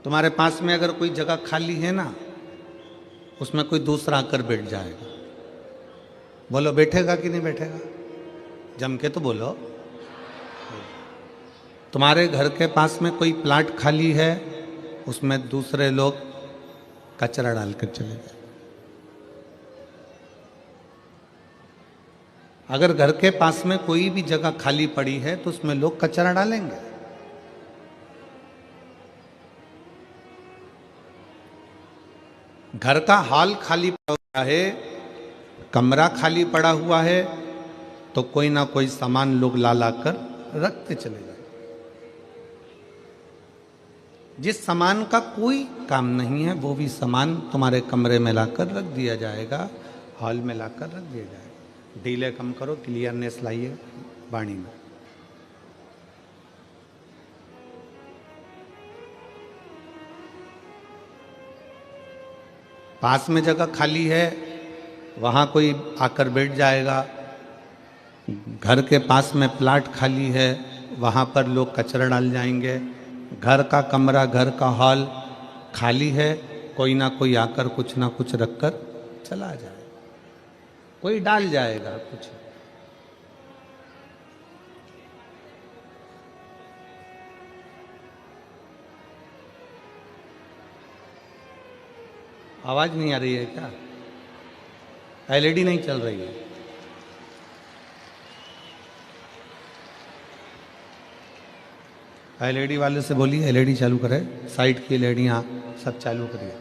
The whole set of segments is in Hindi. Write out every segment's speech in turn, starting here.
तुम्हारे पास में अगर कोई जगह खाली है ना, उसमें कोई दूसरा आकर बैठ जाएगा, बोलो बैठेगा कि नहीं बैठेगा? जम के तो बोलो। तुम्हारे घर के पास में कोई प्लाट खाली है, उसमें दूसरे लोग कचरा डालकर चले गए। अगर घर के पास में कोई भी जगह खाली पड़ी है तो उसमें लोग कचरा डालेंगे। घर का हॉल खाली पड़ा हुआ है, कमरा खाली पड़ा हुआ है, तो कोई ना कोई सामान लोग ला लाकर रखते चले जाए। जिस सामान का कोई काम नहीं है वो भी सामान तुम्हारे कमरे में लाकर रख दिया जाएगा, हॉल में लाकर रख दिया जाएगा। डीले कम करो, क्लियरनेस लाइए वाणी में। पास में जगह खाली है, वहां कोई आकर बैठ जाएगा। घर के पास में प्लाट खाली है, वहां पर लोग कचरा डाल जाएंगे। घर का कमरा, घर का हॉल खाली है, कोई ना कोई आकर कुछ ना कुछ रखकर चला जाए, कोई डाल जाएगा कुछ। आवाज नहीं आ रही है क्या? एलईडी नहीं चल रही है? एलईडी वाले से बोलिए एलईडी चालू करे, साइड की एलईडियां सब चालू करिए।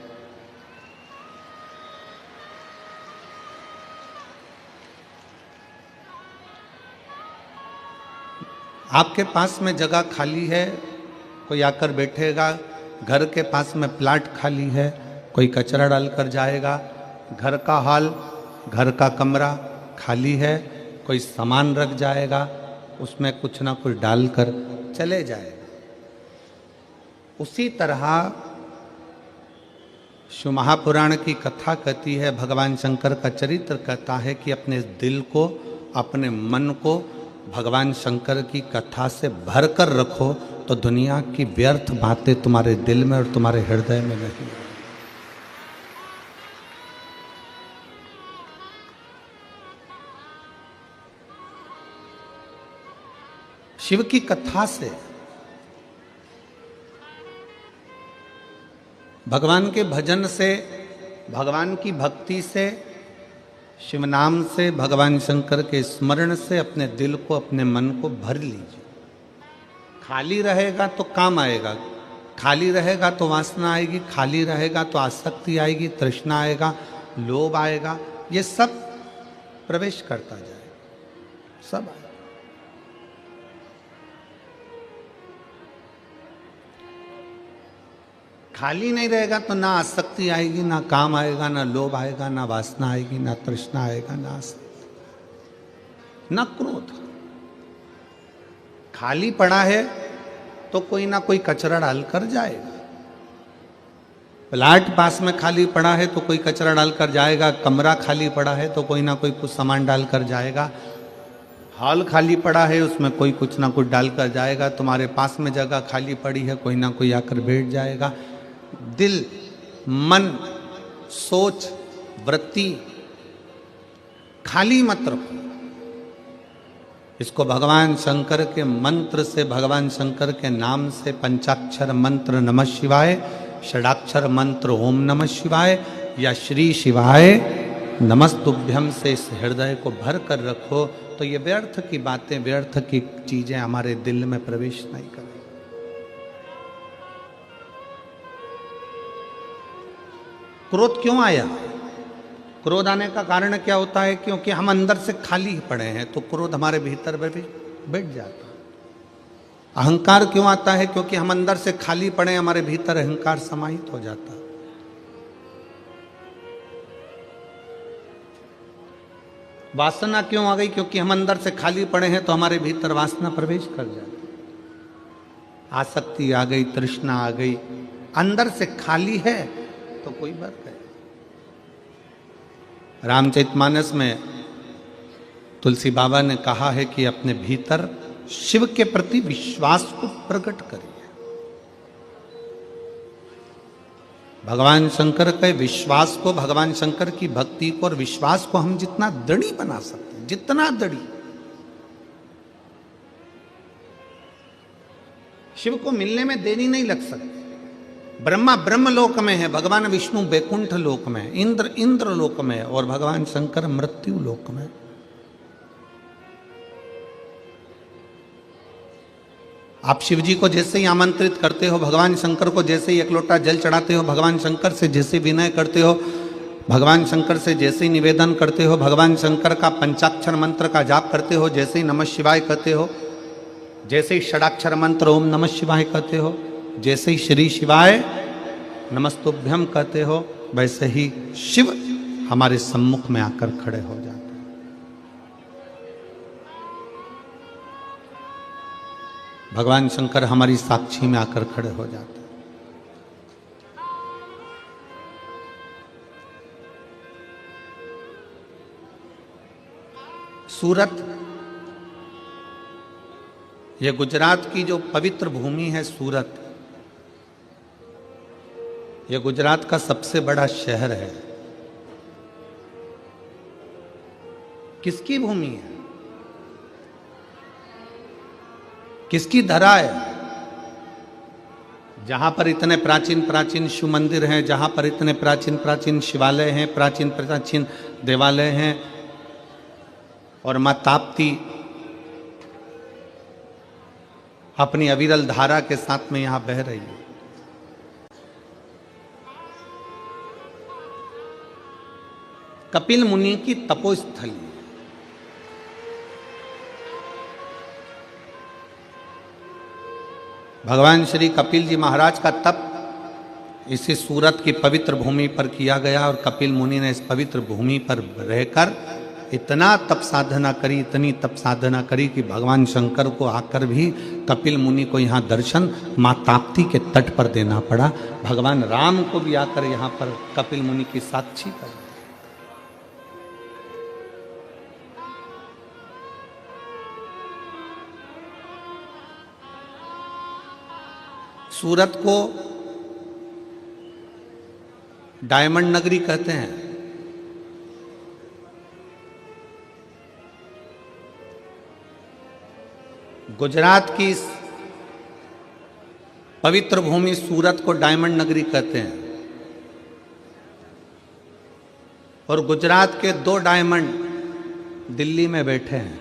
आपके पास में जगह खाली है, कोई आकर बैठेगा। घर के पास में प्लाट खाली है, कोई कचरा डालकर जाएगा। घर का हॉल, घर का कमरा खाली है, कोई सामान रख जाएगा, उसमें कुछ ना कुछ डालकर चले जाएगा। उसी तरह शिव महापुराण की कथा कहती है, भगवान शंकर का चरित्र कहता है कि अपने दिल को, अपने मन को भगवान शंकर की कथा से भर कर रखो, तो दुनिया की व्यर्थ बातें तुम्हारे दिल में और तुम्हारे हृदय में नहीं। शिव की कथा से, भगवान के भजन से, भगवान की भक्ति से, शिव नाम से, भगवान शंकर के स्मरण से अपने दिल को, अपने मन को भर लीजिए। खाली रहेगा तो काम आएगा, खाली रहेगा तो वासना आएगी, खाली रहेगा तो आसक्ति आएगी, तृष्णा आएगा, लोभ आएगा, ये सब प्रवेश करता जाएगा, सब आएगा। खाली नहीं रहेगा तो ना आसक्ति आएगी, ना काम आएगा, ना लोभ आएगा, ना वासना आएगी, ना तृष्णा आएगा, ना आसक्ति, ना क्रोध। खाली पड़ा है तो कोई ना कोई कचरा डालकर जाएगा। प्लाट पास में खाली पड़ा है तो कोई कचरा डालकर जाएगा। कमरा खाली पड़ा है तो कोई ना कोई कुछ सामान डालकर जाएगा। हॉल खाली पड़ा है, उसमें कोई कुछ ना कुछ डालकर जाएगा। तुम्हारे पास में जगह खाली पड़ी है, कोई ना कोई आकर बैठ जाएगा। दिल, मन, सोच, वृत्ति खाली मत रखो। इसको भगवान शंकर के मंत्र से, भगवान शंकर के नाम से, पंचाक्षर मंत्र नमः शिवाय, षडाक्षर मंत्र ओम नमः शिवाय या श्री शिवाय नमस्तुभ्यम से इस हृदय को भर कर रखो, तो ये व्यर्थ की बातें, व्यर्थ की चीजें हमारे दिल में प्रवेश नहीं करें। क्रोध क्यों आया? क्रोध आने का कारण क्या होता है? क्योंकि हम अंदर से खाली पड़े हैं, तो क्रोध हमारे भीतर में भी बैठ जाता है। अहंकार क्यों आता है? क्योंकि हम अंदर से खाली पड़े, हमारे भीतर अहंकार समाहित हो जाता है। वासना क्यों आ गई? क्योंकि हम अंदर से खाली पड़े हैं तो हमारे भीतर वासना प्रवेश कर जाती। आसक्ति आ गई, तृष्णा आ गई। अंदर से खाली है तो कोई बात है। रामचरितमानस में तुलसी बाबा ने कहा है कि अपने भीतर शिव के प्रति विश्वास को प्रकट करिए। भगवान शंकर के विश्वास को, भगवान शंकर की भक्ति को और विश्वास को हम जितना दृढ़ बना सकते हैं, जितना दृढ़, शिव को मिलने में देरी नहीं लग सकती। ब्रह्मा ब्रह्म लोक में है, भगवान विष्णु बैकुंठ लोक में, इंद्र इंद्र लोक में और भगवान शंकर मृत्यु लोक में। आप शिव जी को जैसे ही आमंत्रित करते हो, भगवान शंकर को जैसे ही एक लोटा जल चढ़ाते हो, भगवान शंकर से जैसे विनय करते हो, भगवान शंकर से जैसे ही निवेदन करते हो, भगवान शंकर का पंचाक्षर मंत्र का जाप करते हो, जैसे ही नमः शिवाय कहते हो, जैसे ही षडाक्षर मंत्र ओम नमः शिवाय कहते हो, जैसे ही श्री शिवाय नमस्तुभ्यम कहते हो, वैसे ही शिव हमारे सम्मुख में आकर खड़े हो जाते हैं। भगवान शंकर हमारी साक्षी में आकर खड़े हो जाते हैं। सूरत, ये गुजरात की जो पवित्र भूमि है सूरत, ये गुजरात का सबसे बड़ा शहर है। किसकी भूमि है, किसकी धरा है? जहां पर इतने प्राचीन प्राचीन शिव मंदिर हैं, जहां पर इतने प्राचीन प्राचीन शिवालय हैं, प्राचीन प्राचीन देवालय हैं, और मां ताप्ती अपनी अविरल धारा के साथ में यहां बह रही है। कपिल मुनि की तपोस्थली, भगवान श्री कपिल जी महाराज का तप इसी सूरत की पवित्र भूमि पर किया गया, और कपिल मुनि ने इस पवित्र भूमि पर रहकर इतना तप साधना करी, इतनी तप साधना करी कि भगवान शंकर को आकर भी कपिल मुनि को यहाँ दर्शन माँ ताप्ती के तट पर देना पड़ा। भगवान राम को भी आकर यहाँ पर कपिल मुनि की साक्षी पर। सूरत को डायमंड नगरी कहते हैं। गुजरात की इस पवित्र भूमि सूरत को डायमंड नगरी कहते हैं, और गुजरात के 2 डायमंड दिल्ली में बैठे हैं।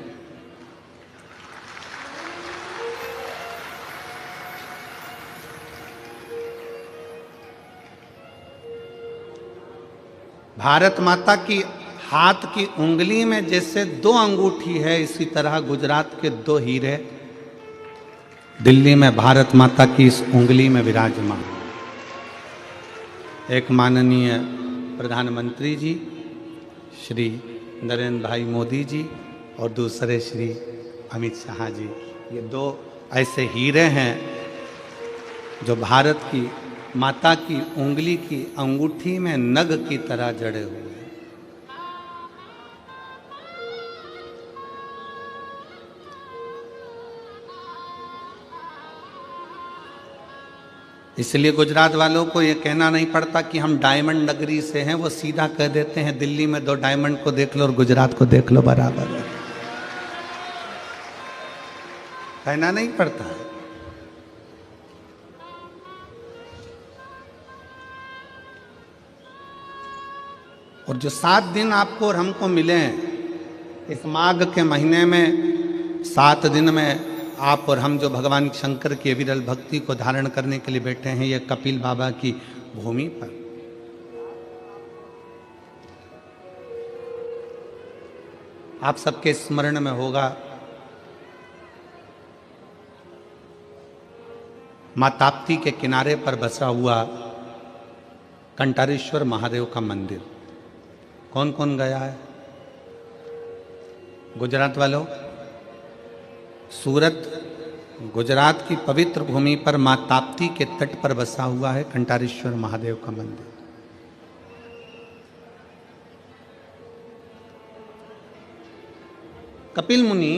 भारत माता की हाथ की उंगली में जैसे 2 अंगूठी है, इसी तरह गुजरात के 2 हीरे दिल्ली में भारत माता की इस उंगली में विराजमान। एक माननीय प्रधानमंत्री जी श्री नरेंद्र भाई मोदी जी और दूसरे श्री अमित शाह जी, ये 2 ऐसे हीरे हैं जो भारत की माता की उंगली की अंगूठी में नग की तरह जड़े हुए हैं। इसलिए गुजरात वालों को यह कहना नहीं पड़ता कि हम डायमंड नगरी से हैं, वो सीधा कह देते हैं दिल्ली में 2 डायमंड को देख लो और गुजरात को देख लो, बराबर है। कहना नहीं पड़ता है। और जो 7 दिन आपको और हमको मिले हैं इस माघ के महीने में, 7 दिन में आप और हम जो भगवान शंकर की विरल भक्ति को धारण करने के लिए बैठे हैं, ये कपिल बाबा की भूमि पर। आप सबके स्मरण में होगा मां ताप्ती के किनारे पर बसा हुआ कंटारेश्वर महादेव का मंदिर। कौन कौन गया है गुजरात वालों? सूरत गुजरात की पवित्र भूमि पर मां ताप्ती के तट पर बसा हुआ है कंटारेश्वर महादेव का मंदिर। कपिल मुनि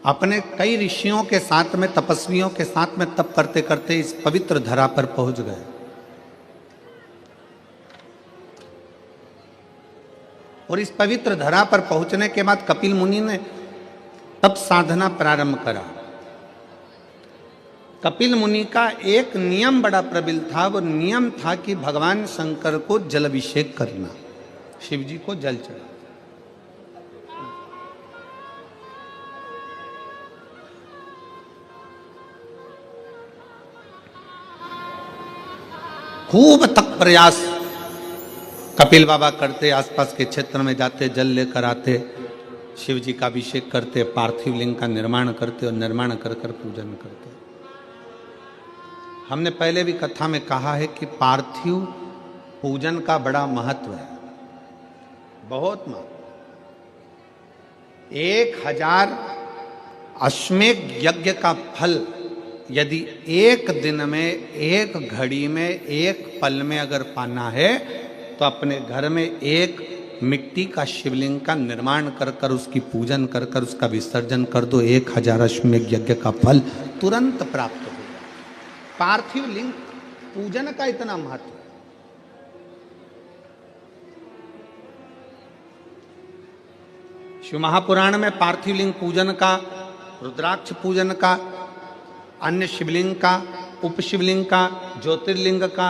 अपने कई ऋषियों के साथ में, तपस्वियों के साथ में तप करते करते इस पवित्र धरा पर पहुंच गए। और इस पवित्र धरा पर पहुंचने के बाद कपिल मुनि ने तप साधना प्रारंभ करा। कपिल मुनि का एक नियम बड़ा प्रबल था। वो नियम था कि भगवान शंकर को जलाभिषेक करना, शिव जी को जल चढ़ा। खूब तक प्रयास कपिल बाबा करते, आसपास के क्षेत्र में जाते, जल लेकर आते, शिव जी का अभिषेक करते, पार्थिव लिंग का निर्माण करते और निर्माण कर कर पूजन करते। हमने पहले भी कथा में कहा है कि पार्थिव पूजन का बड़ा महत्व है, बहुत महत्व। 1000 अश्वमेध यज्ञ का फल यदि एक दिन में, एक घड़ी में, एक पल में अगर पाना है तो अपने घर में एक मिट्टी का शिवलिंग का निर्माण कर कर, उसकी पूजन कर कर, उसका विसर्जन कर दो। 1000 अश्वमेध यज्ञ का फल तुरंत प्राप्त होगा। पार्थिव लिंग पूजन का इतना महत्व। शिव महापुराण में पार्थिव लिंग पूजन का, रुद्राक्ष पूजन का, अन्य शिवलिंग का, उपशिवलिंग का, ज्योतिर्लिंग का,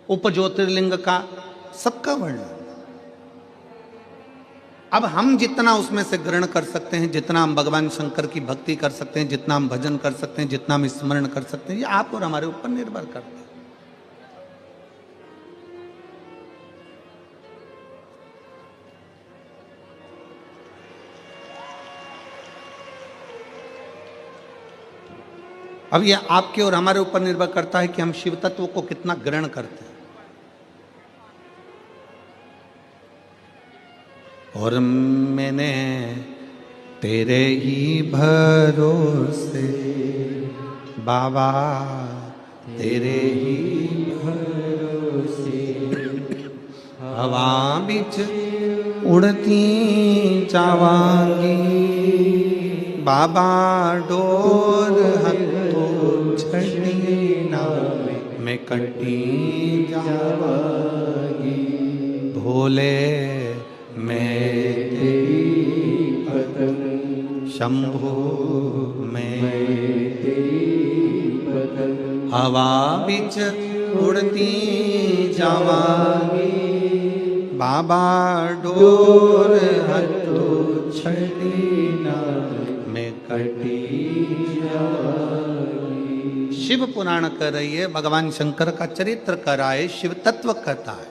उप ज्योतिर्लिंग का, सबका वर्णन। अब हम जितना उसमें से ग्रहण कर सकते हैं, जितना हम भगवान शंकर की भक्ति कर सकते हैं, जितना हम भजन कर सकते हैं, जितना हम स्मरण कर सकते हैं, ये आप और हमारे ऊपर निर्भर करता है। अब यह आपके और हमारे ऊपर निर्भर करता है कि हम शिव तत्व को कितना ग्रहण करते हैं। और मैंने तेरे ही भरोसे बाबा, तेरे ही भरोसे हवा बिच उड़ती जावांगी बाबा, डोर हथो छड़ी ना मैं कटी जावांगी भोले, मैं तेरी पतंग शंभो, मैं तेरी पतंग हवा बिच उड़ती जावांगी बाबा, डोर हथो छड़ी ना मैं कटी जावांगी। शिव पुराण कर रही है, भगवान शंकर का चरित्र कर रहा है, शिव तत्व कहता है।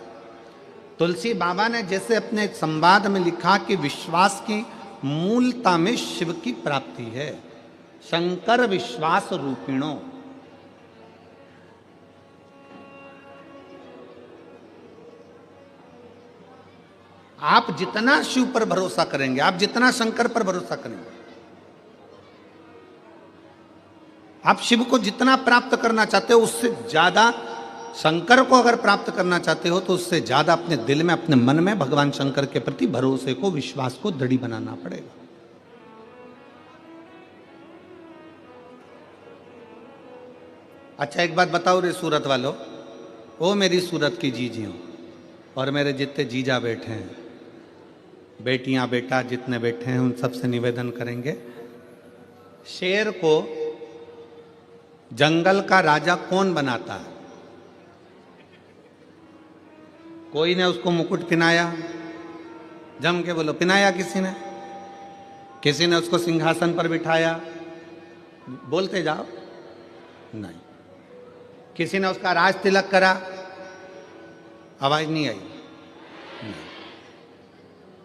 तुलसी बाबा ने जैसे अपने संवाद में लिखा कि विश्वास की मूलता में शिव की प्राप्ति है। शंकर विश्वास रूपिणो। आप जितना शिव पर भरोसा करेंगे, आप जितना शंकर पर भरोसा करेंगे, आप शिव को जितना प्राप्त करना चाहते हो उससे ज्यादा, शंकर को अगर प्राप्त करना चाहते हो तो उससे ज्यादा अपने दिल में, अपने मन में भगवान शंकर के प्रति भरोसे को, विश्वास को दृढ़ बनाना पड़ेगा। अच्छा एक बात बताओ रे सूरत वालों, ओ मेरी सूरत की जीजियों और मेरे जितने जीजा बैठे हैं, बेटियां बेटा जितने बैठे हैं, उन सबसे निवेदन करेंगे, शेर को जंगल का राजा कौन बनाता है? कोई ने उसको मुकुट पहनाया? जम के बोलो, पहनाया किसी ने? किसी ने उसको सिंहासन पर बिठाया? बोलते जाओ। नहीं। किसी ने उसका राज तिलक करा? आवाज नहीं आई। नहीं।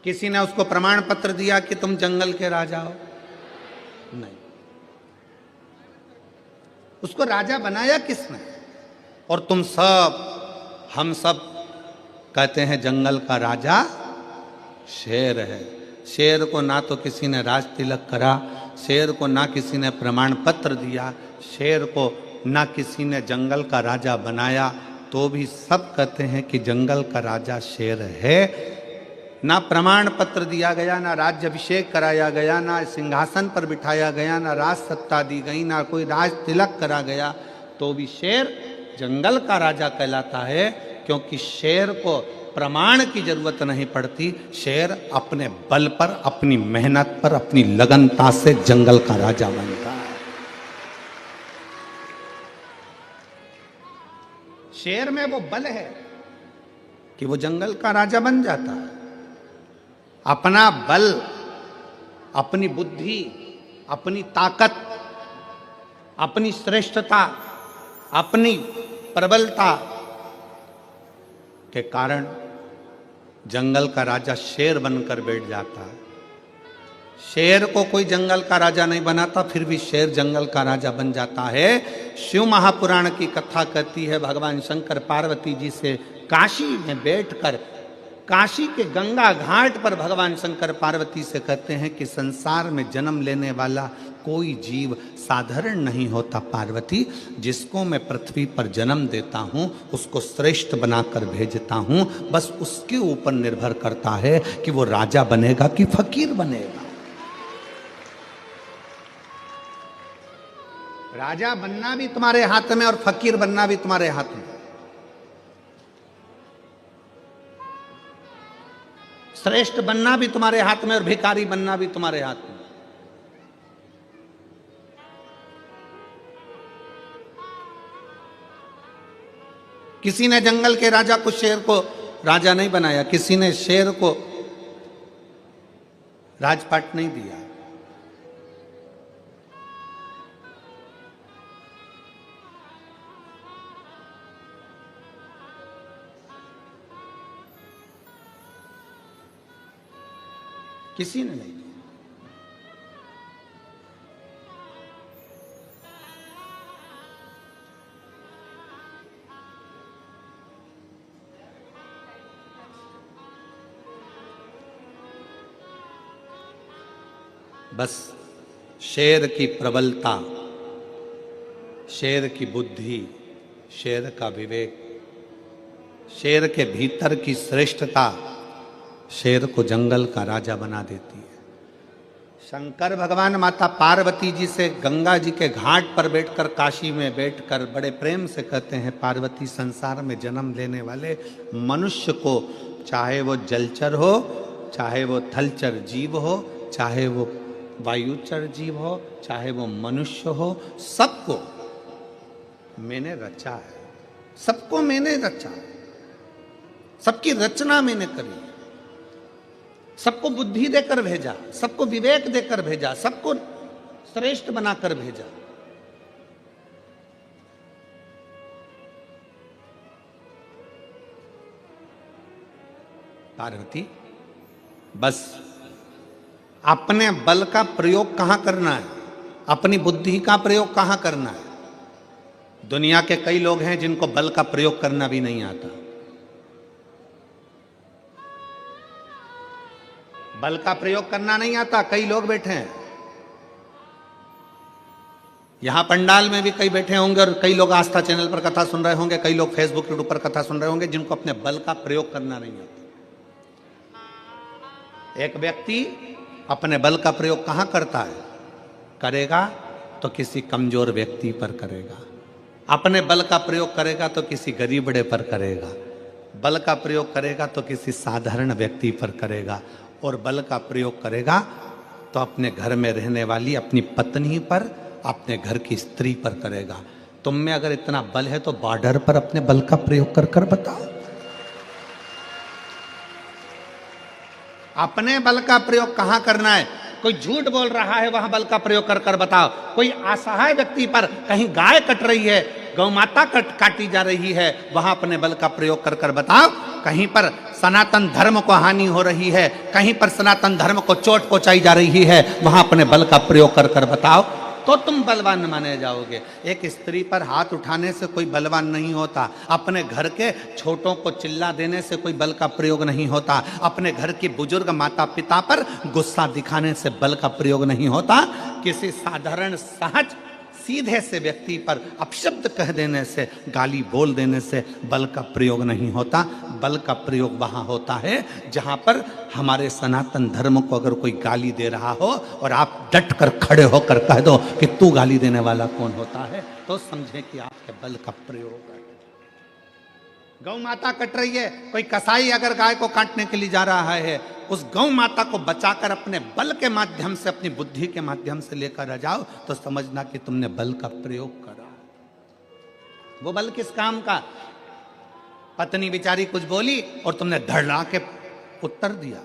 किसी ने उसको प्रमाण पत्र दिया कि तुम जंगल के राजा हो? नहीं। उसको राजा बनाया किसने? और तुम सब, हम सब कहते हैं जंगल का राजा शेर है। शेर को ना तो किसी ने राज तिलक करा, शेर को ना किसी ने प्रमाण पत्र दिया, शेर को ना किसी ने जंगल का राजा बनाया, तो भी सब कहते हैं कि जंगल का राजा शेर है। ना प्रमाण पत्र दिया गया, ना राज्यभिषेक कराया गया, ना सिंहासन पर बिठाया गया, ना राज सत्ता दी गई, ना कोई राज तिलक करा गया, तो भी शेर जंगल का राजा कहलाता है, क्योंकि शेर को प्रमाण की जरूरत नहीं पड़ती। शेर अपने बल पर, अपनी मेहनत पर, अपनी लगनता से जंगल का राजा बनता है। शेर में वो बल है कि वो जंगल का राजा बन जाता है। अपना बल, अपनी बुद्धि, अपनी ताकत, अपनी श्रेष्ठता, अपनी प्रबलता के कारण जंगल का राजा शेर बनकर बैठ जाता है। शेर को कोई जंगल का राजा नहीं बनाता, फिर भी शेर जंगल का राजा बन जाता है। शिव महापुराण की कथा कहती है, भगवान शंकर पार्वती जी से काशी में बैठकर, काशी के गंगा घाट पर भगवान शंकर पार्वती से कहते हैं कि संसार में जन्म लेने वाला कोई जीव साधारण नहीं होता पार्वती। जिसको मैं पृथ्वी पर जन्म देता हूँ उसको श्रेष्ठ बनाकर भेजता हूँ, बस उसके ऊपर निर्भर करता है कि वो राजा बनेगा कि फकीर बनेगा। राजा बनना भी तुम्हारे हाथ में और फकीर बनना भी तुम्हारे हाथ में। श्रेष्ठ बनना भी तुम्हारे हाथ में और भिखारी बनना भी तुम्हारे हाथ में। किसी ने जंगल के राजा को, शेर को राजा नहीं बनाया, किसी ने शेर को राजपाट नहीं दिया। किसी ने नहीं दिया। बस शेर की प्रबलता, शेर की बुद्धि, शेर का विवेक, शेर के भीतर की श्रेष्ठता शेर को जंगल का राजा बना देती है। शंकर भगवान माता पार्वती जी से गंगा जी के घाट पर बैठकर, काशी में बैठकर बड़े प्रेम से कहते हैं, पार्वती संसार में जन्म लेने वाले मनुष्य को, चाहे वो जलचर हो, चाहे वो थलचर जीव हो, चाहे वो वायुचर जीव हो, चाहे वो मनुष्य हो, सबको मैंने रचा है। सबको मैंने रचा, सबकी रचना मैंने करी, सबको बुद्धि देकर भेजा, सबको विवेक देकर भेजा, सबको श्रेष्ठ बनाकर भेजा। पार्वती बस अपने बल का प्रयोग कहां करना है, अपनी बुद्धि का प्रयोग कहां करना है। दुनिया के कई लोग हैं जिनको बल का प्रयोग करना भी नहीं आता। बल का प्रयोग करना नहीं आता, कई लोग बैठे हैं यहां पंडाल में भी, कई बैठे होंगे और कई लोग आस्था चैनल पर कथा सुन रहे होंगे, कई लोग फेसबुक यूट्यूब पर कथा सुन रहे होंगे, जिनको अपने बल का प्रयोग करना नहीं आता। एक व्यक्ति अपने बल का प्रयोग कहां करता है, करेगा तो किसी कमजोर व्यक्ति पर करेगा, अपने बल का प्रयोग करेगा तो किसी गरीबड़े पर करेगा, बल का प्रयोग करेगा तो किसी साधारण व्यक्ति पर करेगा, और बल का प्रयोग करेगा तो अपने घर में रहने वाली अपनी पत्नी पर, अपने घर की स्त्री पर करेगा। तुम में अगर इतना बल है तो बॉर्डर पर अपने बल का प्रयोग कर कर बताओ। अपने बल का प्रयोग कहां करना है? कोई झूठ बोल रहा है वहां बल का प्रयोग कर कर बताओ। कोई असहाय व्यक्ति पर, कहीं गाय कट रही है, गौ माता काटी जा रही है, वहां अपने बल का प्रयोग कर कर बताओ। कहीं पर सनातन धर्म को हानि हो रही है, कहीं पर सनातन धर्म को चोट पहुंचाई जा रही है, वहां अपने बल का प्रयोग कर कर बताओ, तो तुम बलवान माने जाओगे। एक स्त्री पर हाथ उठाने से कोई बलवान नहीं होता, अपने घर के छोटों को चिल्ला देने से कोई बल का प्रयोग नहीं होता, अपने घर की बुजुर्ग माता पिता पर गुस्सा दिखाने से बल का प्रयोग नहीं होता। किसी साधारण सहज सीधे से व्यक्ति पर अपशब्द कह देने से, गाली बोल देने से बल का प्रयोग नहीं होता। बल का प्रयोग वहां होता है जहां पर हमारे सनातन धर्म को अगर कोई गाली दे रहा हो और आप डट कर खड़े होकर कह दो कि तू गाली देने वाला कौन होता है, तो समझे कि आपके बल का प्रयोग है। गौ माता कट रही है, कोई कसाई अगर गाय को काटने के लिए जा रहा है, उस गौ माता को बचाकर अपने बल के माध्यम से, अपनी बुद्धि के माध्यम से लेकर आ जाओ, तो समझना कि तुमने बल का प्रयोग करा। वो बल किस काम का? पत्नी बेचारी कुछ बोली और तुमने धड़ला के उत्तर दिया।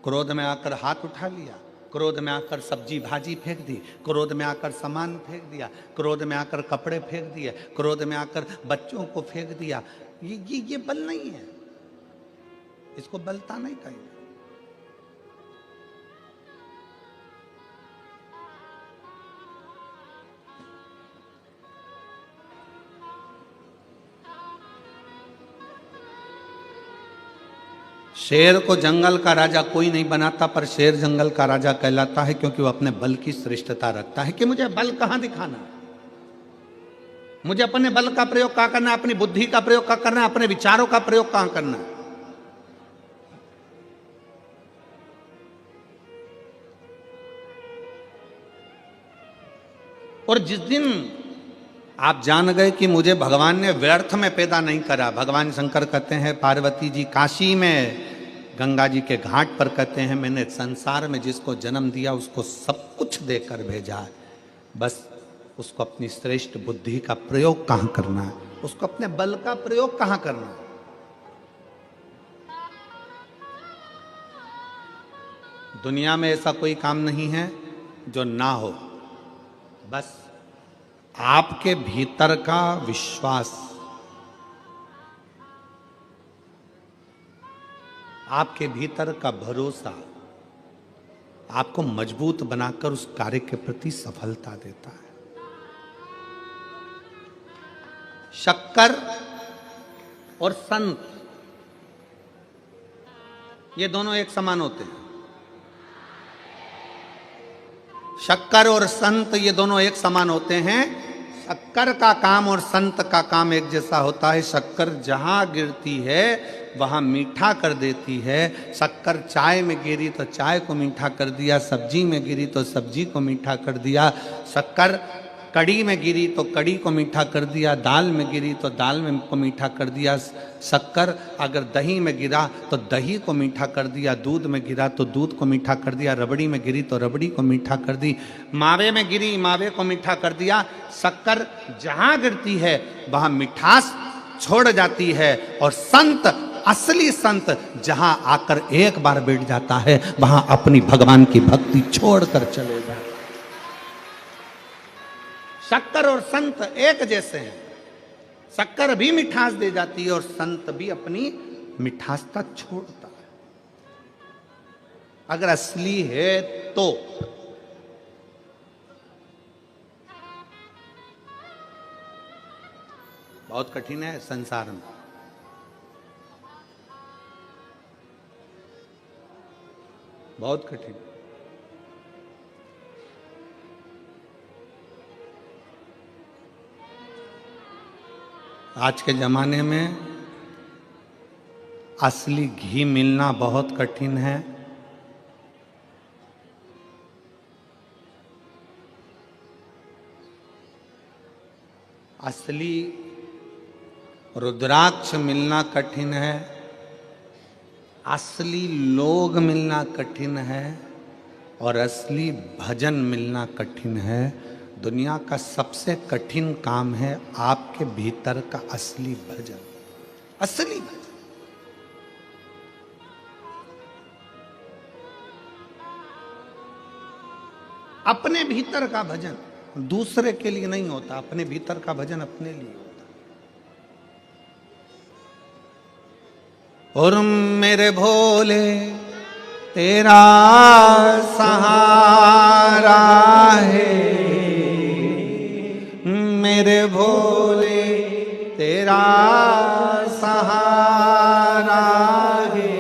क्रोध में आकर हाथ उठा लिया, क्रोध में आकर सब्जी भाजी फेंक दी, क्रोध में आकर सामान फेंक दिया, क्रोध में आकर कपड़े फेंक दिए, क्रोध में आकर बच्चों को फेंक दिया। ये बल नहीं है, इसको बलता नहीं कहेंगे। शेर को जंगल का राजा कोई नहीं बनाता, पर शेर जंगल का राजा कहलाता है क्योंकि वो अपने बल की श्रेष्ठता रखता है कि मुझे बल कहां दिखाना, मुझे अपने बल का प्रयोग कहां करना है, अपनी बुद्धि का प्रयोग कहां करना है, अपने विचारों का प्रयोग कहां करना है। और जिस दिन आप जान गए कि मुझे भगवान ने व्यर्थ में पैदा नहीं करा, भगवान शंकर कहते हैं, पार्वती जी काशी में गंगा जी के घाट पर कहते हैं, मैंने संसार में जिसको जन्म दिया उसको सब कुछ देकर भेजा है, बस उसको अपनी श्रेष्ठ बुद्धि का प्रयोग कहां करना है, उसको अपने बल का प्रयोग कहां करना है। दुनिया में ऐसा कोई काम नहीं है जो ना हो, बस आपके भीतर का विश्वास, आपके भीतर का भरोसा आपको मजबूत बनाकर उस कार्य के प्रति सफलता देता है। शक्कर और संत ये दोनों एक समान होते हैं। शक्कर और संत ये दोनों एक समान होते हैं। शक्कर का काम और संत का काम एक जैसा होता है। शक्कर जहां गिरती है वहां मीठा कर देती है। शक्कर चाय में गिरी तो चाय को मीठा कर दिया, सब्जी में गिरी तो सब्जी को मीठा कर दिया। शक्कर कड़ी में गिरी तो कड़ी को मीठा कर दिया, दाल में गिरी तो दाल में को मीठा कर दिया। शक्कर अगर दही में गिरा तो दही को मीठा कर दिया, दूध में गिरा तो दूध को मीठा कर दिया, रबड़ी में गिरी तो रबड़ी को मीठा कर दी, मावे में गिरी मावे को मीठा कर दिया। शक्कर जहां गिरती है वहां मिठास छोड़ जाती है, और संत, असली संत जहां आकर एक बार बैठ जाता है वहां अपनी भगवान की भक्ति छोड़कर चले जाता है। शक्कर और संत एक जैसे हैं। शक्कर भी मिठास दे जाती है और संत भी अपनी मिठासता छोड़ता है, अगर असली है तो। बहुत कठिन है संसार में। बहुत कठिन। आज के ज़माने में असली घी मिलना बहुत कठिन है। असली रुद्राक्ष मिलना कठिन है। असली लोग मिलना कठिन है और असली भजन मिलना कठिन है। दुनिया का सबसे कठिन काम है आपके भीतर का असली भजन, असली भजन। अपने भीतर का भजन दूसरे के लिए नहीं होता, अपने भीतर का भजन अपने लिए होता। और मेरे भोले तेरा सहारा है, मेरे भोले तेरा सहारा है,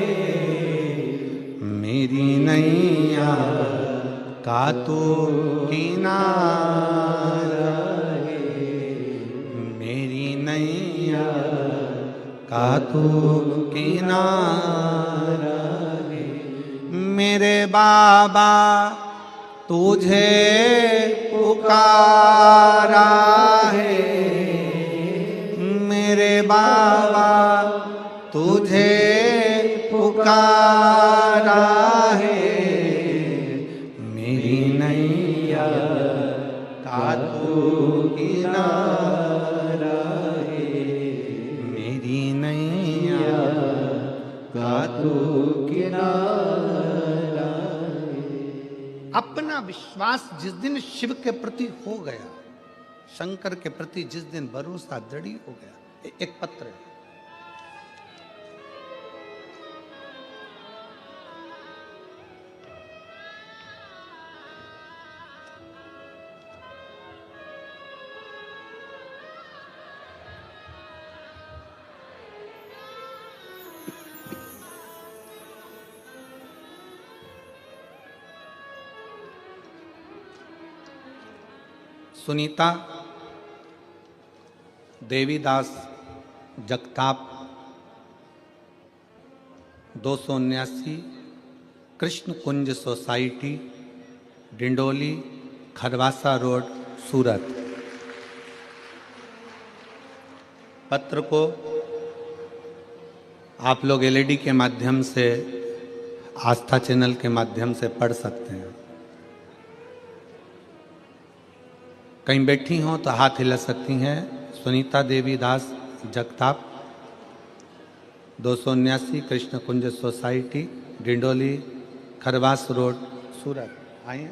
मेरी नैया का तू किनारा। का तू किनारा है। मेरे बाबा तुझे पुकारा है, मेरे बाबा तुझे पुकारा है। मेरी नैया का तू किनारा है, मेरी नैया का तू किनारा है। अपना विश्वास जिस दिन शिव के प्रति हो गया, शंकर के प्रति जिस दिन भरोसा दृढ़ हो गया, एक पत्र है। सुनीता देवीदास जगताप 279 कृष्ण कुंज सोसाइटी, डिंडोली, खरवासा रोड, सूरत। पत्र को आप लोग एलईडी के माध्यम से, आस्था चैनल के माध्यम से पढ़ सकते हैं। कहीं बैठी हों तो हाथ हिला सकती हैं। सुनीता देवी दास जगताप 279 कृष्ण कुंज सोसाइटी, डिंडोली, खरवास रोड, सूरत। आइए,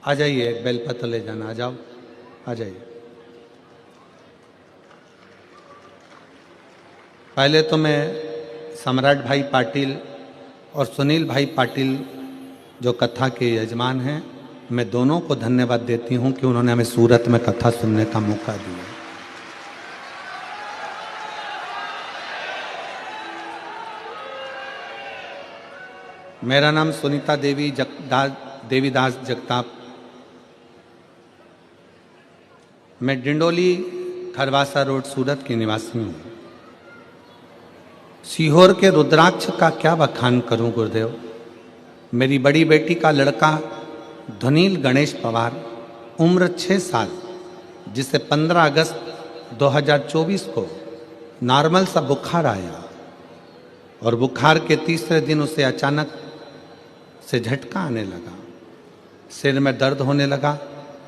आ जाइए, एक बेलपत्र ले जाना। आ जाओ, आ जाइए। पहले तो मैं सम्राट भाई पाटिल और सुनील भाई पाटिल जो कथा के यजमान हैं, मैं दोनों को धन्यवाद देती हूं कि उन्होंने हमें सूरत में कथा सुनने का मौका दिया। मेरा नाम सुनीता देवीदास जगताप। मैं डिंडोली, खरवासा रोड, सूरत की निवासी हूं। सीहोर के रुद्राक्ष का क्या बखान करूं गुरुदेव। मेरी बड़ी बेटी का लड़का धनील गणेश पवार, उम्र 6 साल, जिसे 15 अगस्त 2024 को नॉर्मल सा बुखार आया और बुखार के तीसरे दिन उसे अचानक से झटका आने लगा, सिर में दर्द होने लगा।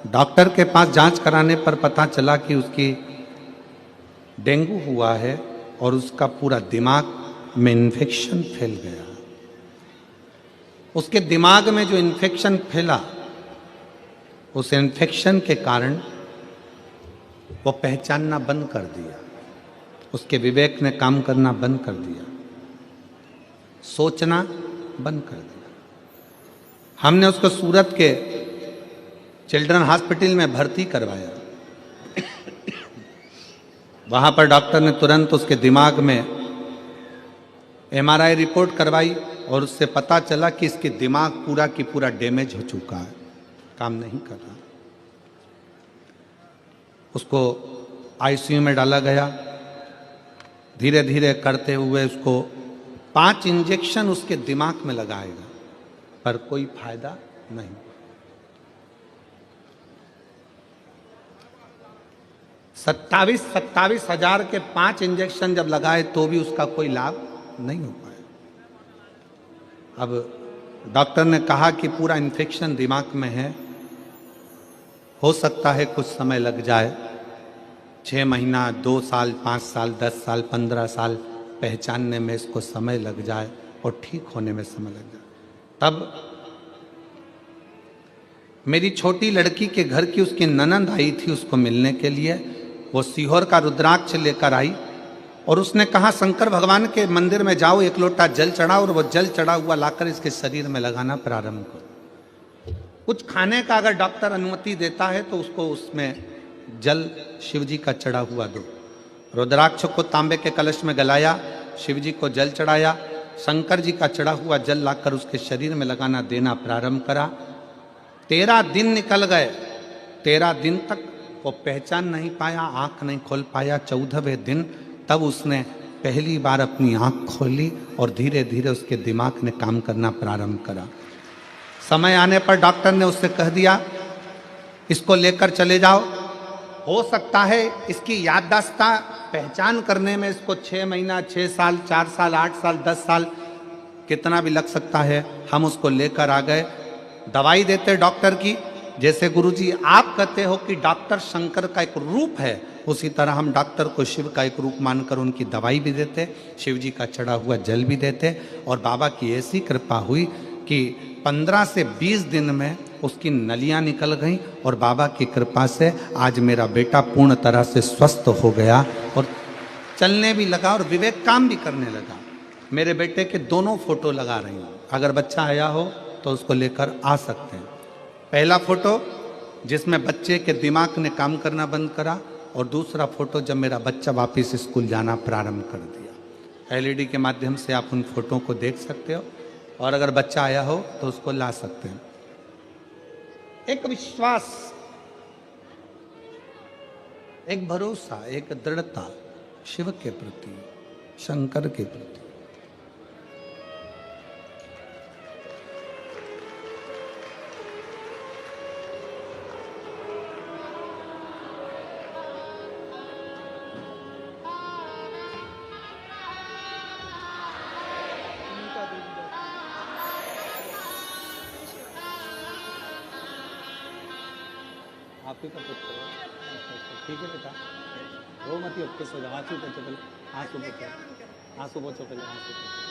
डॉक्टर के पास जांच कराने पर पता चला कि उसकी डेंगू हुआ है और उसका पूरा दिमाग में इन्फेक्शन फैल गया। उसके दिमाग में जो इन्फेक्शन फैला, उस इन्फेक्शन के कारण वो पहचानना बंद कर दिया, उसके विवेक ने काम करना बंद कर दिया, सोचना बंद कर दिया। हमने उसको सूरत के चिल्ड्रन हॉस्पिटल में भर्ती करवाया। वहां पर डॉक्टर ने तुरंत उसके दिमाग में एमआरआई रिपोर्ट करवाई और उससे पता चला कि इसके दिमाग पूरा की पूरा डैमेज हो चुका है, काम नहीं कर रहा। उसको आईसीयू में डाला गया। धीरे धीरे करते हुए उसको 5 इंजेक्शन उसके दिमाग में लगाएगा, पर कोई फायदा नहीं। 27 हजार के 5 इंजेक्शन जब लगाए तो भी उसका कोई लाभ नहीं हो पाया। अब डॉक्टर ने कहा कि पूरा इन्फेक्शन दिमाग में है, हो सकता है कुछ समय लग जाए, 6 महीना, 2 साल, 5 साल, 10 साल, 15 साल पहचानने में इसको समय लग जाए और ठीक होने में समय लग जाए। तब मेरी छोटी लड़की के घर की उसकी ननंद आई थी उसको मिलने के लिए। वो सीहोर का रुद्राक्ष लेकर आई और उसने कहा शंकर भगवान के मंदिर में जाओ, 1 लोटा जल चढ़ाओ और वो जल चढ़ा हुआ लाकर इसके शरीर में लगाना प्रारंभ करो। कुछ खाने का अगर डॉक्टर अनुमति देता है तो उसको उसमें जल शिव जी का चढ़ा हुआ दो। रुद्राक्ष को तांबे के कलश में गलाया, शिव जी को जल चढ़ाया, शंकर जी का चढ़ा हुआ जल लाकर उसके शरीर में लगाना देना प्रारंभ करा। 13 दिन निकल गए। 13 दिन तक वो पहचान नहीं पाया, आंख नहीं खोल पाया। 14वें दिन तब उसने पहली बार अपनी आंख खोली और धीरे धीरे उसके दिमाग ने काम करना प्रारंभ करा। समय आने पर डॉक्टर ने उससे कह दिया, इसको लेकर चले जाओ। हो सकता है इसकी याददाश्त पहचान करने में इसको 6 महीना, 6 साल, 4 साल, 8 साल, 10 साल कितना भी लग सकता है। हम उसको लेकर आ गए, दवाई देते डॉक्टर की। जैसे गुरुजी आप कहते हो कि डॉक्टर शंकर का एक रूप है, उसी तरह हम डॉक्टर को शिव का एक रूप मानकर उनकी दवाई भी देते, शिव जी का चढ़ा हुआ जल भी देते। और बाबा की ऐसी कृपा हुई कि 15 से 20 दिन में उसकी नलियां निकल गईं और बाबा की कृपा से आज मेरा बेटा पूर्ण तरह से स्वस्थ हो गया और चलने भी लगा और विवेक काम भी करने लगा। मेरे बेटे के दोनों फोटो लगा रही हूँ, अगर बच्चा आया हो तो उसको लेकर आ सकते हैं। पहला फोटो जिसमें बच्चे के दिमाग ने काम करना बंद करा, और दूसरा फोटो जब मेरा बच्चा वापस स्कूल जाना प्रारंभ कर दिया। एलईडी के माध्यम से आप उन फोटो को देख सकते हो, और अगर बच्चा आया हो तो उसको ला सकते हैं। एक विश्वास, एक भरोसा, एक दृढ़ता शिव के प्रति, शंकर के प्रति। आप ही का पुत्र है, ठीक है बेटा, रो मत, ओके सो जाओ। आंसू पोछो पहले, आंसू पोछो, आंसू पोछो पहले, आंसू पोछो।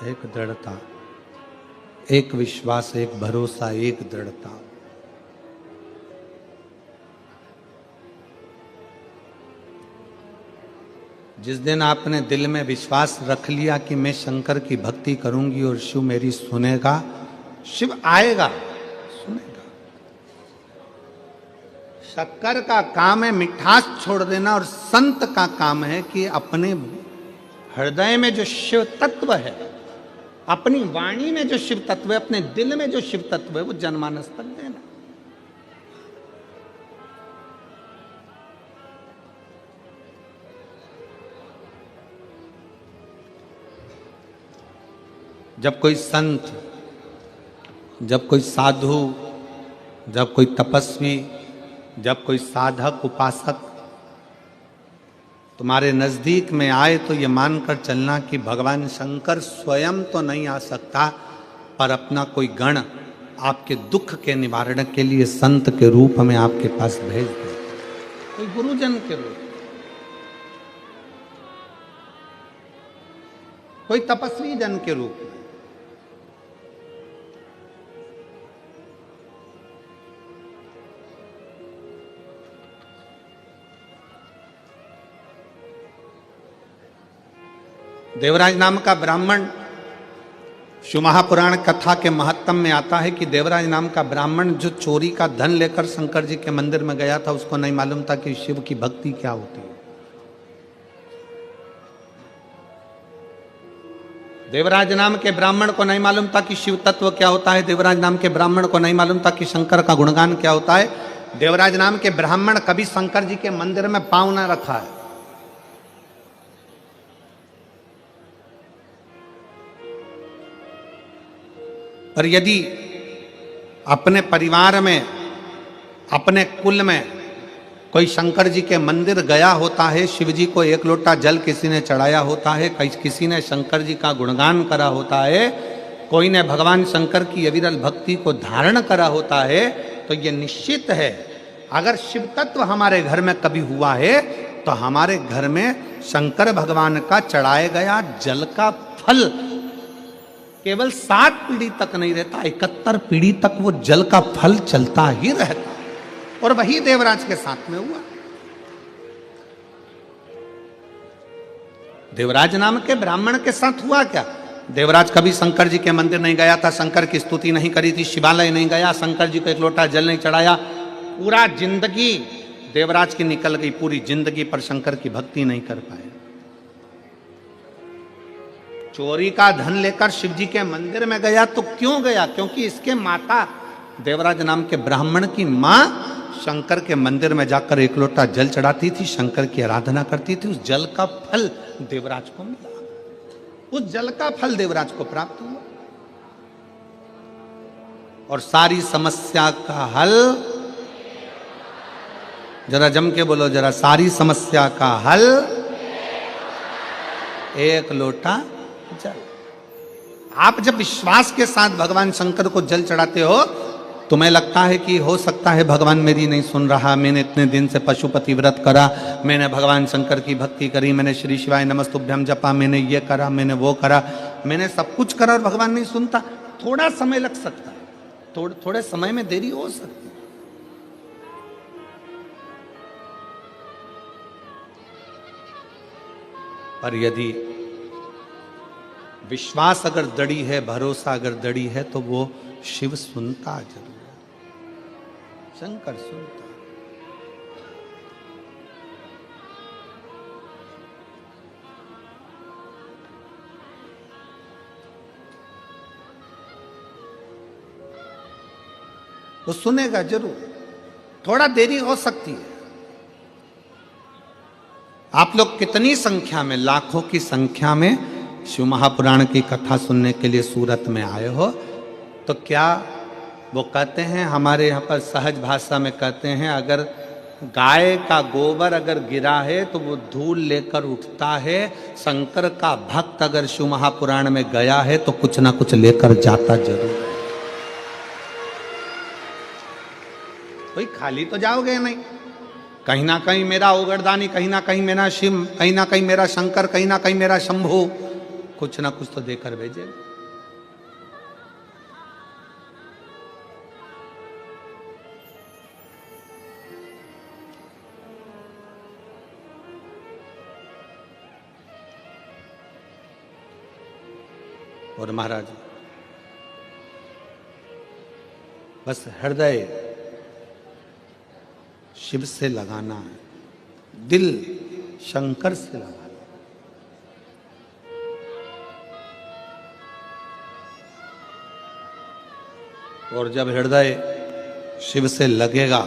एक दृढ़ता, एक विश्वास, एक भरोसा, एक दृढ़ता। जिस दिन आपने दिल में विश्वास रख लिया कि मैं शंकर की भक्ति करूंगी और शिव मेरी सुनेगा, शिव आएगा, सुनेगा। शक्कर का काम है मिठास छोड़ देना, और संत का काम है कि अपने हृदय में जो शिव तत्व है, अपनी वाणी में जो शिव तत्व है, अपने दिल में जो शिव तत्व है, वो जनमानस तक देना। जब कोई संत, जब कोई साधु, जब कोई तपस्वी, जब कोई साधक, उपासक तुम्हारे नजदीक में आए तो ये मानकर चलना कि भगवान शंकर स्वयं तो नहीं आ सकता, पर अपना कोई गण आपके दुख के निवारण के लिए संत के रूप में आपके पास भेज दे, कोई गुरुजन के रूप, कोई तपस्वी जन के रूप में। देवराज नाम का ब्राह्मण, शिव महापुराण कथा के महत्तम में आता है कि देवराज नाम का ब्राह्मण जो चोरी का धन लेकर शंकर जी के मंदिर में गया था, उसको नहीं मालूम था कि शिव की भक्ति क्या होती है। देवराज नाम के ब्राह्मण को नहीं मालूम था कि शिव तत्व क्या होता है। देवराज नाम के ब्राह्मण को नहीं मालूम था कि शंकर का गुणगान क्या होता है। देवराज नाम के ब्राह्मण कभी शंकर जी के मंदिर में पांव ना रखा है। पर यदि अपने परिवार में, अपने कुल में कोई शंकर जी के मंदिर गया होता है, शिव जी को 1 लोटा जल किसी ने चढ़ाया होता है, किसी ने शंकर जी का गुणगान करा होता है, कोई ने भगवान शंकर की अविरल भक्ति को धारण करा होता है, तो ये निश्चित है अगर शिव तत्व हमारे घर में कभी हुआ है तो हमारे घर में शंकर भगवान का चढ़ाए गया जल का फल केवल 7 पीढ़ी तक नहीं रहता, 71 पीढ़ी तक वो जल का फल चलता ही रहता। और वही देवराज के साथ में हुआ। देवराज नाम के ब्राह्मण के साथ हुआ क्या? देवराज कभी शंकर जी के मंदिर नहीं गया था, शंकर की स्तुति नहीं करी थी, शिवालय नहीं गया, शंकर जी को एक लोटा जल नहीं चढ़ाया। पूरा जिंदगी देवराज की निकल गई, पूरी जिंदगी पर शंकर की भक्ति नहीं कर पाए। चोरी का धन लेकर शिव जी के मंदिर में गया तो क्यों गया? क्योंकि इसके माता देवराज नाम के ब्राह्मण की मां शंकर के मंदिर में जाकर एक लोटा जल चढ़ाती थी, शंकर की आराधना करती थी। उस जल का फल देवराज को मिला, उस जल का फल देवराज को प्राप्त हुआ और सारी समस्या का हल, जरा जम के बोलो जरा, सारी समस्या का हल एक लोटा जल। आप जब विश्वास के साथ भगवान शंकर को जल चढ़ाते हो, तुम्हें लगता है कि हो सकता है भगवान मेरी नहीं सुन रहा, मैंने इतने दिन से पशुपति व्रत करा, मैंने भगवान शंकर की भक्ति करी, मैंने श्री शिवाय नमस्तुभ्यम जपा, मैंने ये करा, मैंने वो करा, मैंने सब कुछ करा और भगवान नहीं सुनता। थोड़ा समय लग सकता है, थोड़े समय में देरी हो सकती है। पर यदि विश्वास अगर दृढ़ है, भरोसा अगर दृढ़ है, तो वो शिव सुनता जरूर, शंकर सुनता। वो सुनेगा जरूर, थोड़ा देरी हो सकती है। आप लोग कितनी संख्या में, लाखों की संख्या में शिव महापुराण की कथा सुनने के लिए सूरत में आए हो, तो क्या वो कहते हैं, हमारे यहाँ पर सहज भाषा में कहते हैं, अगर गाय का गोबर अगर गिरा है तो वो धूल लेकर उठता है, शंकर का भक्त अगर शिव महापुराण में गया है तो कुछ ना कुछ लेकर जाता जरूर है। कोई खाली तो जाओगे नहीं, कहीं ना कहीं मेरा उगरदानी, कहीं ना कहीं मेरा शिव, कहीं ना कहीं मेरा शंकर, कहीं ना कहीं मेरा शंभू, कुछ ना कुछ तो देकर भेजे। और महाराज बस हृदय शिव से लगाना है, दिल शंकर से लगाना। और जब हृदय शिव से लगेगा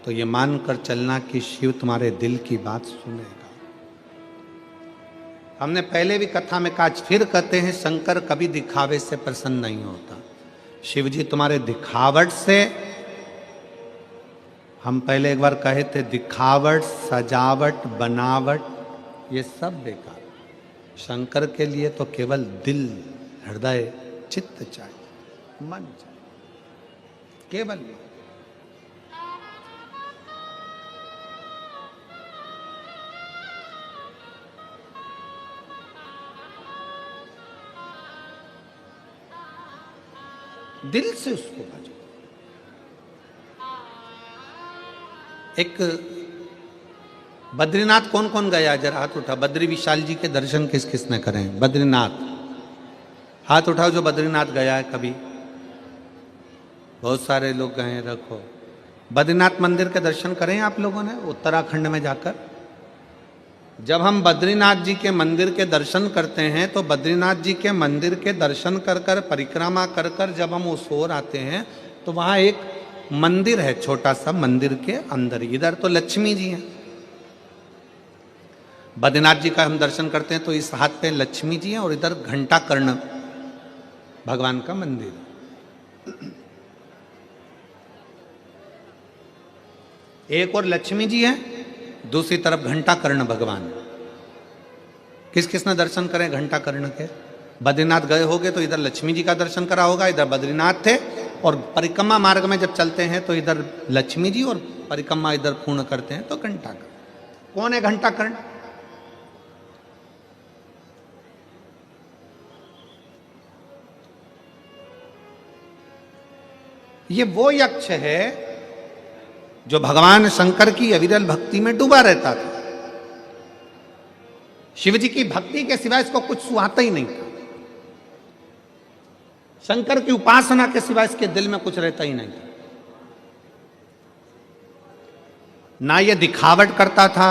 तो ये मानकर चलना कि शिव तुम्हारे दिल की बात सुनेगा। हमने पहले भी कथा में कहा, फिर कहते हैं, शंकर कभी दिखावे से प्रसन्न नहीं होता। शिव जी तुम्हारे दिखावट से, हम पहले एक बार कहे थे, दिखावट, सजावट, बनावट ये सब बेकार। शंकर के लिए तो केवल दिल, हृदय, चित्त चाहिए, मन चाहिए, केवल। दिल से उसको भजो। एक बद्रीनाथ कौन कौन गया, जरा हाथ उठा। बद्री विशाल जी के दर्शन किस किसने करें? बद्रीनाथ हाथ उठाओ जो बद्रीनाथ गया है कभी। बहुत सारे लोग गए, रखो। बद्रीनाथ मंदिर के दर्शन करें आप लोगों ने उत्तराखंड में जाकर? जब हम बद्रीनाथ जी के मंदिर के दर्शन करते हैं तो बद्रीनाथ जी के मंदिर के दर्शन कर कर, परिक्रमा कर कर जब हम उस ओर आते हैं तो वहाँ एक मंदिर है, छोटा सा, मंदिर के अंदर। इधर तो लक्ष्मी जी हैं, बद्रीनाथ जी का हम दर्शन करते हैं तो इस हाथ पे लक्ष्मी जी हैं और इधर घंटा कर्ण भगवान का मंदिर। एक और लक्ष्मी जी है, दूसरी तरफ घंटा कर्ण भगवान। किस किसने दर्शन करें घंटा कर्ण के? बद्रीनाथ गए होगे तो इधर लक्ष्मी जी का दर्शन करा होगा, इधर बद्रीनाथ थे, और परिक्रमा मार्ग में जब चलते हैं तो इधर लक्ष्मी जी और परिक्रमा इधर पूर्ण करते हैं तो घंटा कर्ण। कौन है घंटा कर्ण? ये वो यक्ष है जो भगवान शंकर की अविरल भक्ति में डूबा रहता था। शिव जी की भक्ति के सिवाय इसको कुछ सुहाता ही नहीं था। शंकर की उपासना के सिवा इसके दिल में कुछ रहता ही नहीं था। ना ये दिखावट करता था,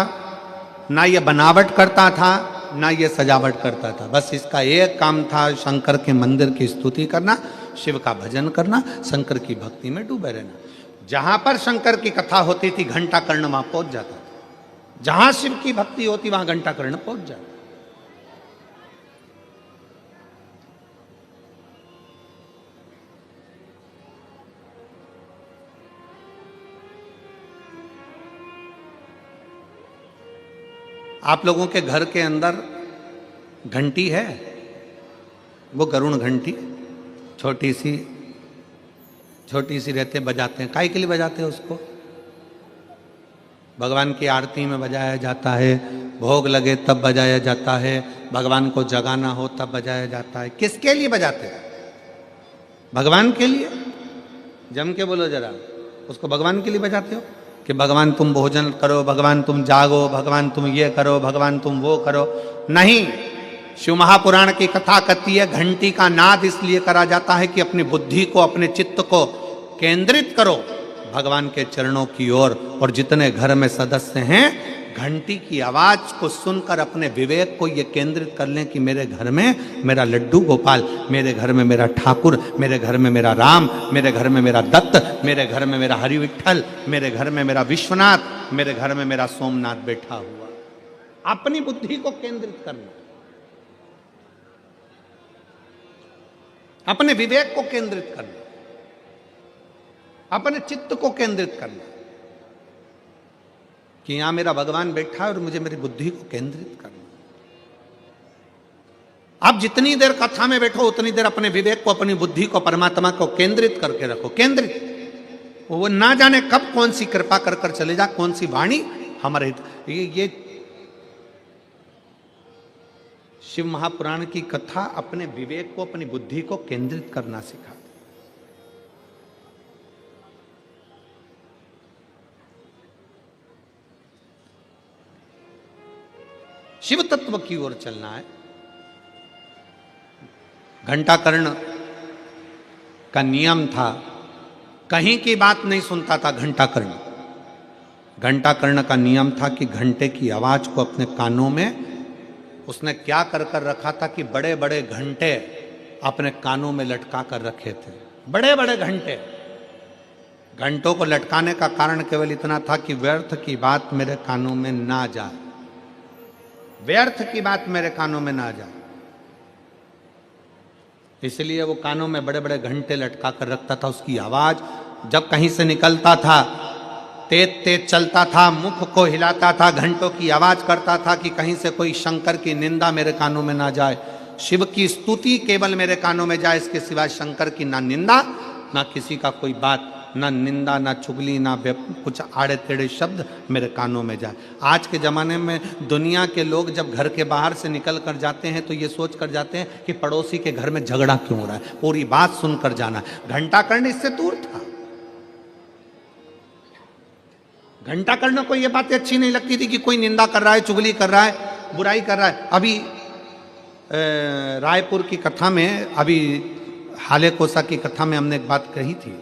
ना ये बनावट करता था, ना ये सजावट करता था। बस इसका एक काम था, शंकर के मंदिर की स्तुति करना, शिव का भजन करना, शंकर की भक्ति में डूबे रहना। जहां पर शंकर की कथा होती थी घंटा कर्ण वहां पहुंच जाता था। जहां शिव की भक्ति होती वहां घंटा कर्ण पहुंच जाता। आप लोगों के घर के अंदर घंटी है, वो गरुण घंटी छोटी सी रहते, बजाते हैं। काहे के लिए बजाते हैं उसको? भगवान की आरती में बजाया जाता है, भोग लगे तब बजाया जाता है, भगवान को जगाना हो तब बजाया जाता है। किसके लिए बजाते हैं? भगवान के लिए। जम के बोलो जरा, उसको भगवान के लिए बजाते हो कि भगवान तुम भोजन करो, भगवान तुम जागो, भगवान तुम ये करो, भगवान तुम वो करो। नहीं, शिव महापुराण की कथा कहती है घंटी का नाद इसलिए करा जाता है कि अपनी बुद्धि को, अपने चित्त को केंद्रित करो भगवान के चरणों की ओर। और जितने घर में सदस्य हैं, घंटी की आवाज को सुनकर अपने विवेक को ये केंद्रित कर लें कि मेरे घर में मेरा लड्डू गोपाल, मेरे घर में मेरा ठाकुर, मेरे घर में मेरा राम, मेरे घर में मेरा दत्त, मेरे घर में मेरा हरि विठ्ठल, मेरे घर में मेरा विश्वनाथ, मेरे घर में मेरा सोमनाथ बैठा हुआ। अपनी बुद्धि को केंद्रित करना, अपने विवेक को केंद्रित करना, अपने चित्त को केंद्रित करना कि यहां मेरा भगवान बैठा है और मुझे मेरी बुद्धि को केंद्रित करना। आप जितनी देर कथा में बैठो उतनी देर अपने विवेक को, अपनी बुद्धि को, परमात्मा को केंद्रित करके रखो। केंद्रित, वो ना जाने कब कौन सी कृपा कर कर चले जा, कौन सी वाणी हमारे ये शिव महापुराण की कथा अपने विवेक को, अपनी बुद्धि को केंद्रित करना सिखाती। शिव तत्व की ओर चलना है। घंटा कर्ण का नियम था, कहीं की बात नहीं सुनता था घंटा कर्ण। घंटा कर्ण का नियम था कि घंटे की आवाज को अपने कानों में उसने क्या कर कर रखा था कि बड़े बड़े घंटे अपने कानों में लटका कर रखे थे। बड़े बड़े घंटे। घंटों को लटकाने का कारण केवल इतना था कि व्यर्थ की बात मेरे कानों में ना जाए, व्यर्थ की बात मेरे कानों में ना जाए। इसलिए वो कानों में बड़े बड़े घंटे लटका कर रखता था। उसकी आवाज जब कहीं से निकलता था, तेज तेज चलता था, मुख को हिलाता था, घंटों की आवाज करता था कि कहीं से कोई शंकर की निंदा मेरे कानों में ना जाए, शिव की स्तुति केवल मेरे कानों में जाए। इसके सिवा शंकर की ना निंदा, ना किसी का कोई बात, ना निंदा, ना चुगली, ना कुछ आड़े टेढ़े शब्द मेरे कानों में जाए। आज के ज़माने में दुनिया के लोग जब घर के बाहर से निकल कर जाते हैं तो ये सोच कर जाते हैं कि पड़ोसी के घर में झगड़ा क्यों हो रहा है, पूरी बात सुनकर जाना। घंटा कर्ण इससे दूर था। घंटा कर्ण को ये बातें अच्छी नहीं लगती थी कि कोई निंदा कर रहा है, चुगली कर रहा है, बुराई कर रहा है। अभी रायपुर की कथा में, अभी हाले कोसा की कथा में हमने एक बात कही थी,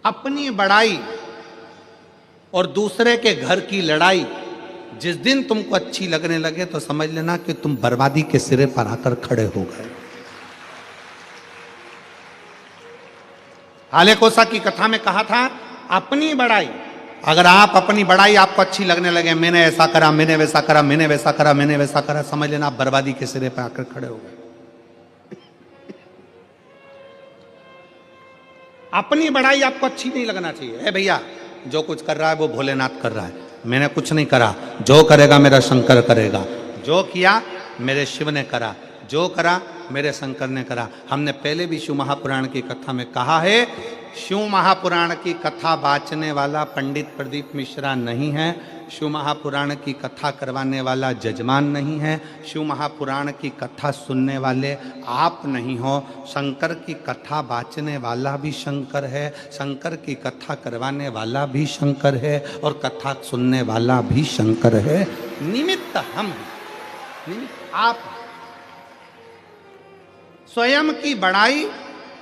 अपनी बड़ाई और दूसरे के घर की लड़ाई जिस दिन तुमको अच्छी लगने लगे तो समझ लेना कि तुम बर्बादी के सिरे पर आकर खड़े हो गए। हाले कोसा की कथा में कहा था, अपनी बड़ाई, अगर आप अपनी बड़ाई आपको अच्छी लगने लगे, मैंने ऐसा करा, मैंने वैसा करा, मैंने वैसा करा, मैंने वैसा करा, समझ लेना आप बर्बादी के सिरे पर आकर खड़े हो गए। अपनी बड़ाई आपको अच्छी नहीं लगना चाहिए। भैया जो कुछ कर रहा है वो भोलेनाथ कर रहा है, मैंने कुछ नहीं करा, जो करेगा मेरा शंकर करेगा, जो किया मेरे शिव ने करा, जो करा मेरे शंकर ने करा। हमने पहले भी शिव महापुराण की कथा में कहा है, शिव महापुराण की कथा बाचने वाला पंडित प्रदीप मिश्रा नहीं है, शिव महापुराण की कथा करवाने वाला जजमान नहीं है, शिव महापुराण की कथा सुनने वाले आप नहीं हो। शंकर की कथा बाचने वाला भी शंकर है, शंकर की कथा करवाने वाला भी शंकर है, और कथा सुनने वाला भी शंकर है। निमित्त हम हैं, निमित्त आप। स्वयं की बड़ाई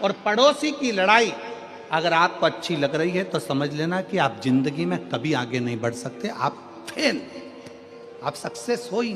और पड़ोसी की लड़ाई अगर आपको अच्छी लग रही है तो समझ लेना कि आप जिंदगी में कभी आगे नहीं बढ़ सकते, आप फेल, आप सक्सेस हो ही